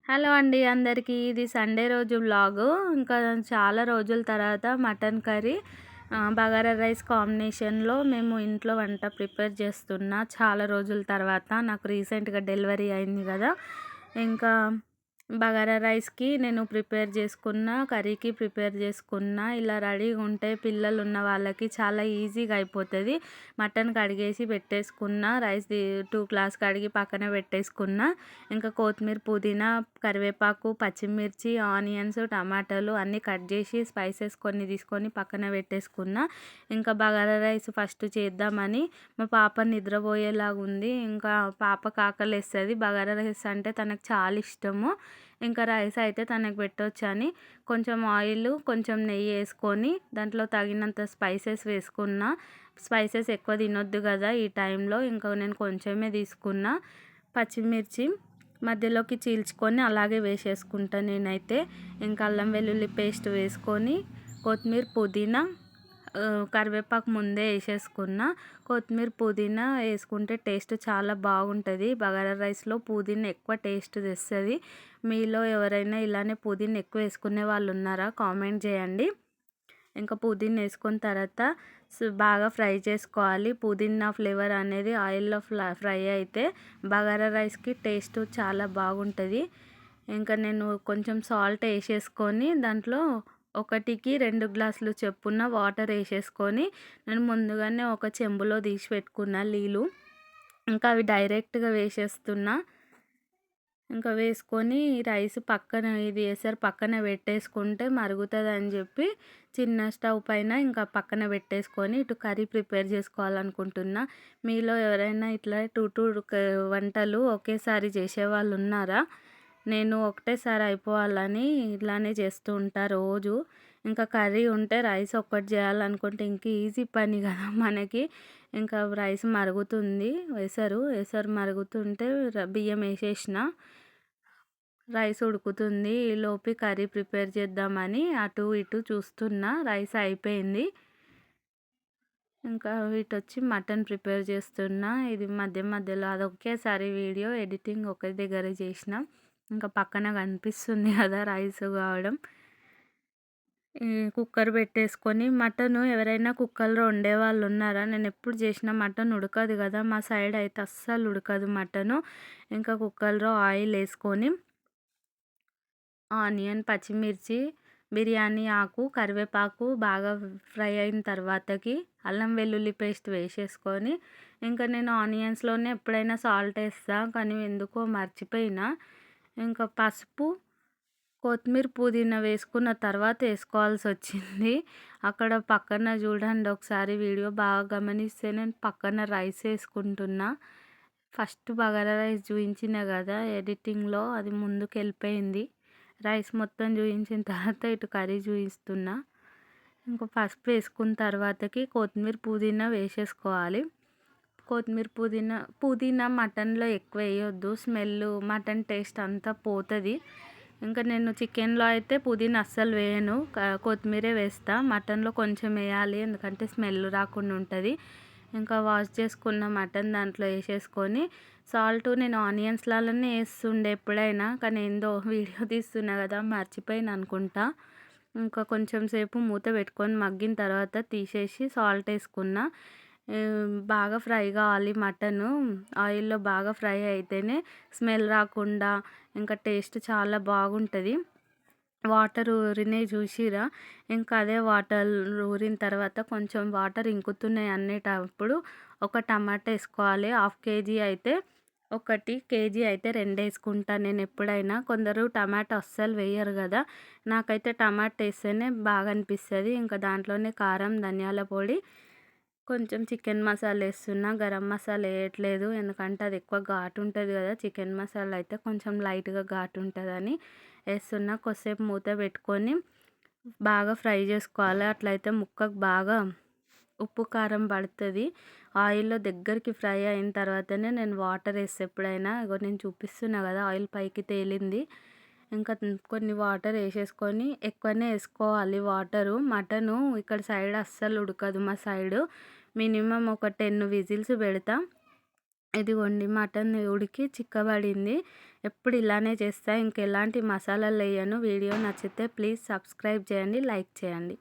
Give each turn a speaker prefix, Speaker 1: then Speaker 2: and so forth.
Speaker 1: Hello అండి అందరికీ. ఇది సండే రోజు వ్లాగు. ఇంకా చాలా రోజుల తర్వాత మటన్ కర్రీ, బగారా రైస్ కాంబినేషన్‌లో మేము ఇంట్లో వంట ప్రిపేర్ చేస్తున్నా. చాలా రోజుల తర్వాత నాకు రీసెంట్‌గా డెలివరీ అయింది గదా! ఇంకా బగారా రైస్‌కి నేను ప్రిపేర్ చేసుకున్న, కర్రీకి ప్రిపేర్ చేసుకున్న. ఇలా రెడీగా ఉంటే పిల్లలున్న వాళ్ళకి చాలా ఈజీగా అయిపోతది. మటన్ కడిగేసి పెట్టేసుకున్న, రైస్‌ది 2 గ్లాస్ కడిగి పక్కన పెట్టేసుకున్న. ఇంకా కొత్తిమీర, పుదీనా, కరివేపాకు, పచ్చిమిర్చి, ఆనియన్స్, టమాటాలు అన్నీ కట్ చేసి స్పైసెస్ కొన్ని తీసుకొని పక్కన పెట్టేసుకున్న. ఇంకా బగారా రైస్ ఫస్ట్ చేద్దామని మా పాప నిద్రపోయేలాగా ఉంది. ఇంకా పాపకి ఆకలేస్తది. బగారా రైస్ అంటే తనకు చాలా ఇష్టము. ఇంకా రైస్ అయితే తనకు పెట్టొచ్చని కొంచెం ఆయిల్, కొంచెం నెయ్యి వేసుకొని దాంట్లో తగినంత స్పైసెస్ వేసుకున్న. స్పైసెస్ ఎక్కువ తినొద్దు కదా ఈ టైంలో. ఇంకా నేను కొంచెమే తీసుకున్న. పచ్చిమిర్చి మధ్యలోకి చీల్చుకొని అలాగే వేసేసుకుంటా నేనైతే. ఇంకా అల్లం వెల్లుల్లి పేస్ట్ వేసుకొని, కొత్తిమీర, పుదీనా, కరివేపాకు ముందే వేసేసుకున్న. కొత్తిమీర, పుదీనా వేసుకుంటే టేస్ట్ చాలా బాగుంటుంది. బగారా రైస్లో పుదీనా ఎక్కువ టేస్ట్ తెస్తుంది. మీలో ఎవరైనా ఇలానే పుదీనా ఎక్కువ వేసుకునే వాళ్ళు ఉన్నారా? కామెంట్ చేయండి. ఇంకా పుదీనా వేసుకున్న తర్వాత బాగా ఫ్రై చేసుకోవాలి. పుదీనా ఫ్లేవర్ అనేది ఆయిల్లో ఫ్రై అయితే బగారా రైస్కి టేస్ట్ చాలా బాగుంటుంది. ఇంకా నేను కొంచెం సాల్ట్ వేసేసుకొని దాంట్లో 1కి 2 గ్లాసులు చొప్పున వాటర్ వేసేసుకొని నేను ముందుగానే ఒక చెంబులో తీసి పెట్టుకున్న నీళ్ళు. ఇంకా అవి డైరెక్ట్గా వేసేస్తున్నా. ఇంకా వేసుకొని రైస్ పక్కన ఇది ఎసరు పక్కన పెట్టేసుకుంటే మరుగుతుందని చెప్పి చిన్న స్టవ్ పైన ఇంకా పక్కన పెట్టేసుకొని ఇటు కర్రీ ప్రిపేర్ చేసుకోవాలనుకుంటున్నా. మీలో ఎవరైనా ఇట్లా టూ వంటలు ఒకేసారి చేసేవాళ్ళు ఉన్నారా? నేను ఒకటేసారి అయిపోవాలని ఇలానే చేస్తూ ఉంటా రోజు. ఇంకా కర్రీ ఉంటే రైస్ ఒక్కటి చేయాలనుకుంటే ఇంక ఈజీ పని కదా మనకి. ఇంకా రైస్ మరుగుతుంది. ఎసరు మరుగుతుంటే బియ్యం వేసేసిన. రైస్ ఉడుకుతుంది. ఈలోపు కర్రీ ప్రిపేర్ చేద్దామని అటు ఇటు చూస్తున్నా. రైస్ అయిపోయింది. ఇంకా ఇటొచ్చి మటన్ ప్రిపేర్ చేస్తున్నా. ఇది మధ్య మధ్యలో అదొకేసారి వీడియో ఎడిటింగ్ ఒకే దగ్గర చేసిన. ఇంకా పక్కన కనిపిస్తుంది కదా రైస్ కావడం. కుక్కర్ పెట్టేసుకొని మటను ఎవరైనా కుక్కర్లో వండేవాళ్ళు ఉన్నారా? నేను ఎప్పుడు చేసిన మటన్ ఉడకదు కదా మా సైడ్ అయితే అస్సలు ఉడకదు మటను. ఇంకా కుక్కర్లో ఆయిల్ వేసుకొని ఆనియన్, పచ్చిమిర్చి, బిర్యానీ ఆకు, కరివేపాకు బాగా ఫ్రై అయిన తర్వాతకి అల్లం వెల్లుల్లి పేస్ట్ వేసేసుకొని ఇంకా నేను ఆనియన్స్లోనే ఎప్పుడైనా సాల్ట్ వేస్తా కానీ ఎందుకో మర్చిపోయినా. ఇంకా పసుపు, కొత్తిమీర, పుదీనా వేసుకున్న తర్వాత వేసుకోవాల్సి వచ్చింది. అక్కడ పక్కన చూడండి ఒకసారి వీడియో బాగా గమనిస్తే నేను పక్కన రైస్ వేసుకుంటున్నా. ఫస్ట్ బగారా రైస్ చూపించిన కదా ఎడిటింగ్లో అది ముందుకు వెళ్ళిపోయింది. రైస్ మొత్తం చూపించిన తర్వాత ఇటు కర్రీ చూపిస్తున్నా. ఇంకా పసుపు వేసుకున్న తర్వాతకి కొత్తిమీర, పుదీనా వేసేసుకోవాలి. కొత్తిమీర, పుదీనా మటన్లో ఎక్కువ వేయొద్దు. స్మెల్ మటన్ టేస్ట్ అంతా పోతుంది. ఇంకా నేను చికెన్లో అయితే పుదీనా అస్సలు వేయను, కొత్తిమీరే వేస్తా. మటన్లో కొంచెం వేయాలి ఎందుకంటే స్మెల్ రాకుండా ఉంటుంది. ఇంకా వాష్ చేసుకున్న మటన్ దాంట్లో వేసేసుకొని సాల్ట్ నేను ఆనియన్స్లలోనే వేస్తుండే ఎప్పుడైనా, కానీ ఏందో వీడియో తీస్తున్నా కదా మర్చిపోయిన అనుకుంటా. ఇంకా కొంచెం సేపు మూత పెట్టుకొని మగ్గిన తర్వాత తీసేసి సాల్ట్ వేసుకున్న. బాగా ఫ్రై కావాలి మటను. ఆయిల్లో బాగా ఫ్రై అయితేనే స్మెల్ రాకుండా ఇంకా టేస్ట్ చాలా బాగుంటుంది. వాటర్ ఊరినాయి చూసిరా? ఇంకా అదే వాటర్ ఊరిన తర్వాత కొంచెం వాటర్ ఇంకుతున్నాయి అనేటప్పుడు ఒక టమాటా వేసుకోవాలి. 1/2 కేజీ అయితే 1, కేజీ అయితే 2 వేసుకుంటాను నేను ఎప్పుడైనా. కొందరు టమాటా అస్సలు వేయరు కదా, నాకైతే టమాటా వేస్తేనే బాగా అనిపిస్తుంది. ఇంకా దాంట్లోనే కారం, ధనియాల పొడి, కొంచెం చికెన్ మసాలా వేస్తున్నా. గరం మసాలా వేయట్లేదు ఎందుకంటే అది ఎక్కువ ఘాటు ఉంటుంది కదా. చికెన్ మసాలా అయితే కొంచెం లైట్గా ఘాటు ఉంటుందని వేస్తున్నా. కొద్దిసేపు మూత పెట్టుకొని బాగా ఫ్రై చేసుకోవాలి. అట్లయితే ముక్కకు బాగా ఉప్పు, కారం పడుతుంది. ఆయిల్లో దగ్గరికి ఫ్రై అయిన తర్వాతనే నేను వాటర్ వేస్తే ఎప్పుడైనా. ఇగో నేను చూపిస్తున్నా కదా ఆయిల్ పైకి తేలింది. ఇంకా కొన్ని వాటర్ వేసేసుకొని ఎక్కువనే వేసుకోవాలి వాటరు. మటను ఇక్కడ సైడ్ అస్సలు ఉడకదు మా సైడు. మినిమం ఒక 10 విజిల్స్ పెడతా. ఇదిగోండి మటన్ ఉడికి చిక్కబడింది. ఎప్పుడు ఇలానే చేస్తా. ఇంకెలాంటి మసాలాలు వేయను. వీడియో నచ్చితే ప్లీజ్ సబ్స్క్రైబ్ చేయండి, లైక్ చేయండి.